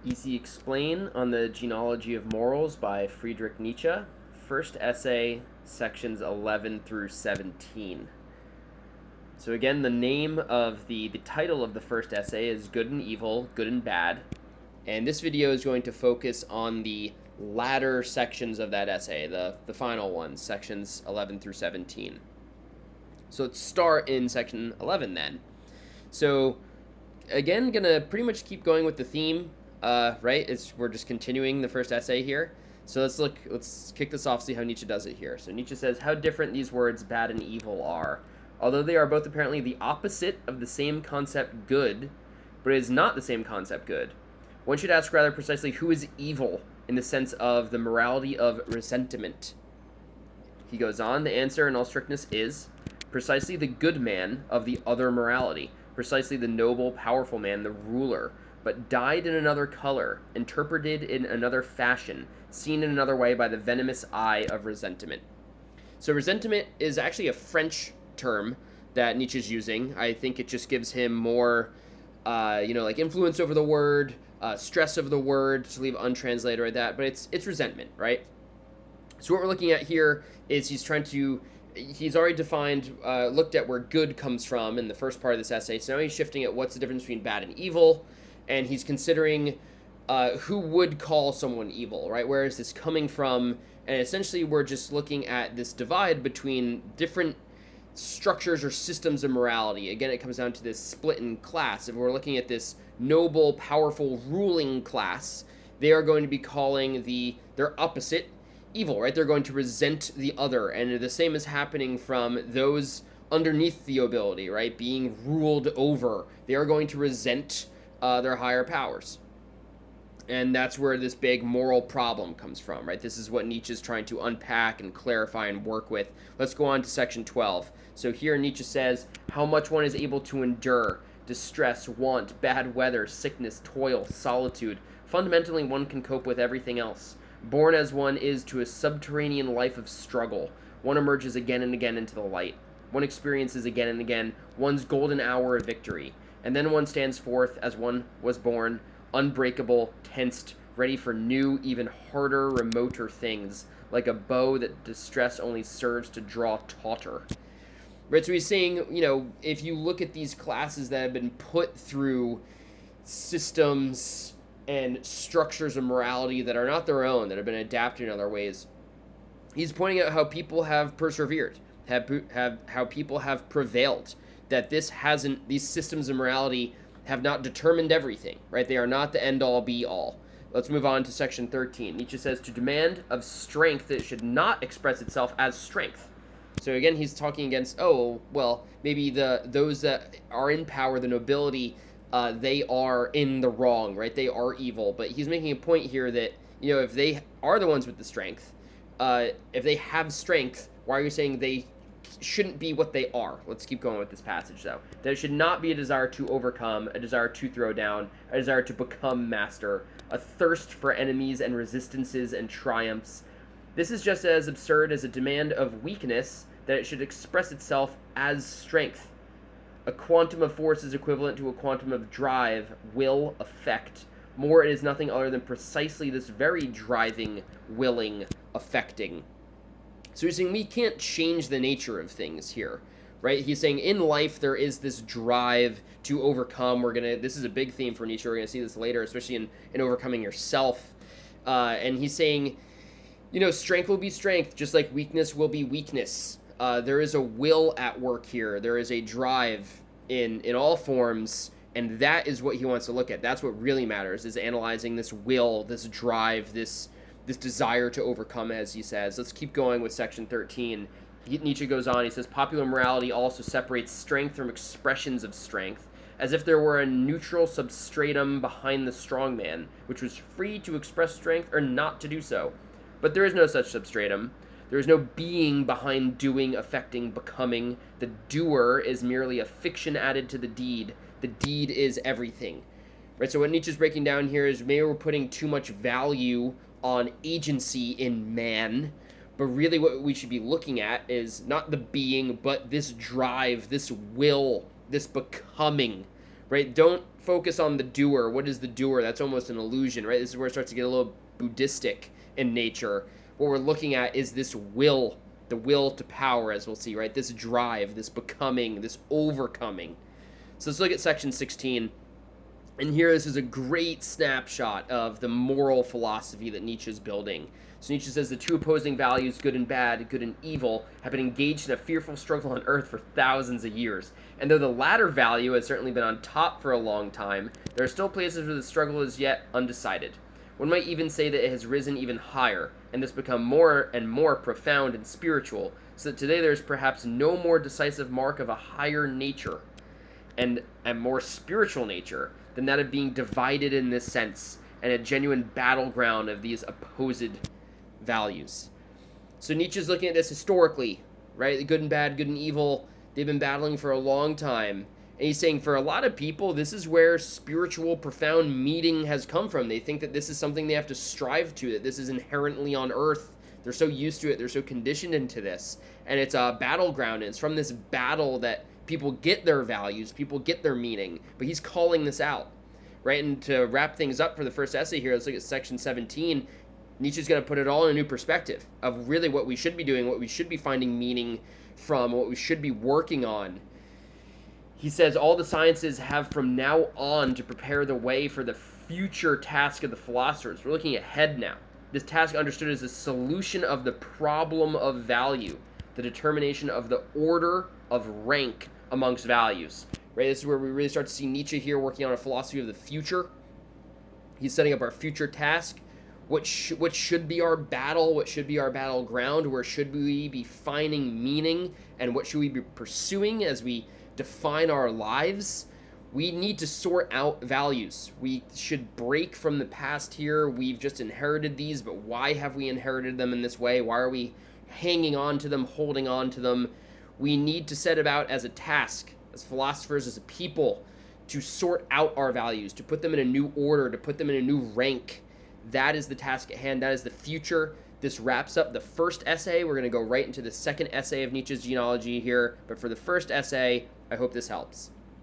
Easy Explain on the Genealogy of Morals by Friedrich Nietzsche. First essay, sections 11 through 17. So again, the name of the title of the first essay is Good and Evil, Good and Bad. And this video is going to focus on the latter sections of that essay, the final ones, sections 11 through 17. So let's start in section 11 then. So again, gonna pretty much keep going with the theme, right? We're just continuing the first essay here. So let's kick this off, see how Nietzsche does it here. So Nietzsche says, how different these words bad and evil are. Although they are both apparently the opposite of the same concept good, but it is not the same concept good. One should ask rather precisely who is evil in the sense of the morality of ressentiment. He goes on, the answer in all strictness is precisely the good man of the other morality, precisely the noble, powerful man, the ruler, but dyed in another color, interpreted in another fashion, seen in another way by the venomous eye of ressentiment. So ressentiment is actually a French term that Nietzsche's using. I think it just gives him more, like influence over the word, stress of the word, to leave untranslated like that, but it's resentment, right? So what we're looking at here is he's already defined, looked at where good comes from in the first part of this essay. So now he's shifting at what's the difference between bad and evil, and he's considering who would call someone evil, right? Where is this coming from? And essentially we're just looking at this divide between different structures or systems of morality. Again, it comes down to this split in class. If we're looking at this noble, powerful, ruling class, they are going to be calling their opposite evil, right? They're going to resent the other, and the same is happening from those underneath the nobility, right? Being ruled over. They are going to resent their higher powers. And that's where this big moral problem comes from, right? This is what Nietzsche is trying to unpack and clarify and work with. Let's go on to section 12. So here Nietzsche says, how much one is able to endure distress, want, bad weather, sickness, toil, solitude. Fundamentally, one can cope with everything else. Born as one is to a subterranean life of struggle, one emerges again and again into the light. One experiences again and again one's golden hour of victory. And then one stands forth as one was born, unbreakable, tensed, ready for new, even harder, remoter things, like a bow that distress only serves to draw tauter. Right, so he's saying, if you look at these classes that have been put through systems and structures of morality that are not their own, that have been adapted in other ways, he's pointing out how people have persevered, how people have prevailed, that these systems of morality have not determined everything, right? They are not the end-all, be-all. Let's move on to section 13. Nietzsche says, to demand of strength, it should not express itself as strength. So again, he's talking against, maybe those that are in power, the nobility, they are in the wrong, right? They are evil. But he's making a point here that, if they are the ones with the strength, if they have strength, why are you saying they shouldn't be what they are? Let's keep going with this passage, though. There should not be a desire to overcome, a desire to throw down, a desire to become master, a thirst for enemies and resistances and triumphs. This is just as absurd as a demand of weakness that it should express itself as strength. A quantum of force is equivalent to a quantum of drive, will, affect. More, it is nothing other than precisely this very driving, willing, affecting. So he's saying we can't change the nature of things here, right? He's saying in life there is this drive to overcome. This is a big theme for Nietzsche. We're going to see this later, especially in overcoming yourself. And he's saying, strength will be strength, just like weakness will be weakness. There is a will at work here. There is a drive in all forms, and that is what he wants to look at. That's what really matters, is analyzing this will, this drive, this desire to overcome, as he says. Let's keep going with section 13. Nietzsche goes on, he says, popular morality also separates strength from expressions of strength, as if there were a neutral substratum behind the strong man, which was free to express strength or not to do so. But there is no such substratum. There is no being behind doing, affecting, becoming. The doer is merely a fiction added to the deed. The deed is everything. Right, so what Nietzsche's breaking down here is maybe we're putting too much value on agency in man, but really what we should be looking at is not the being, but this drive, this will, this becoming, right? Don't focus on the doer. What is the doer? That's almost an illusion, right? This is where it starts to get a little Buddhistic in nature. What we're looking at is this will, the will to power, as we'll see, right? This drive, this becoming, this overcoming. So let's look at section 16. And here, this is a great snapshot of the moral philosophy that Nietzsche is building. So Nietzsche says the two opposing values, good and bad, good and evil, have been engaged in a fearful struggle on earth for thousands of years. And though the latter value has certainly been on top for a long time, there are still places where the struggle is yet undecided. One might even say that it has risen even higher, and has become more and more profound and spiritual, so that today there is perhaps no more decisive mark of a higher nature and a more spiritual nature than that of being divided in this sense, and a genuine battleground of these opposed values. So Nietzsche's looking at this historically, right? The good and bad, good and evil, they've been battling for a long time. And he's saying for a lot of people, this is where spiritual, profound meaning has come from. They think that this is something they have to strive to, that this is inherently on earth. They're so used to it, they're so conditioned into this. And it's a battleground, and it's from this battle that people get their values, people get their meaning. But he's calling this out, right? And to wrap things up for the first essay here, let's look at section 17. Nietzsche's going to put it all in a new perspective of really what we should be doing, what we should be finding meaning from, what we should be working on. He says all the sciences have from now on to prepare the way for the future task of the philosophers. We're looking ahead now. This task understood as the solution of the problem of value, the determination of the order of rank amongst values. Right? This is where we really start to see Nietzsche here working on a philosophy of the future. He's setting up our future task. What should be our battle? What should be our battleground? Where should we be finding meaning? And what should we be pursuing as we define our lives? We need to sort out values. We should break from the past here. We've just inherited these, but why have we inherited them in this way? Why are we hanging on to them, holding on to them? We need to set about as a task, as philosophers, as a people, to sort out our values, to put them in a new order, to put them in a new rank. That is the task at hand. That is the future. This wraps up the first essay. We're going to go right into the second essay of Nietzsche's Genealogy here. But for the first essay, I hope this helps.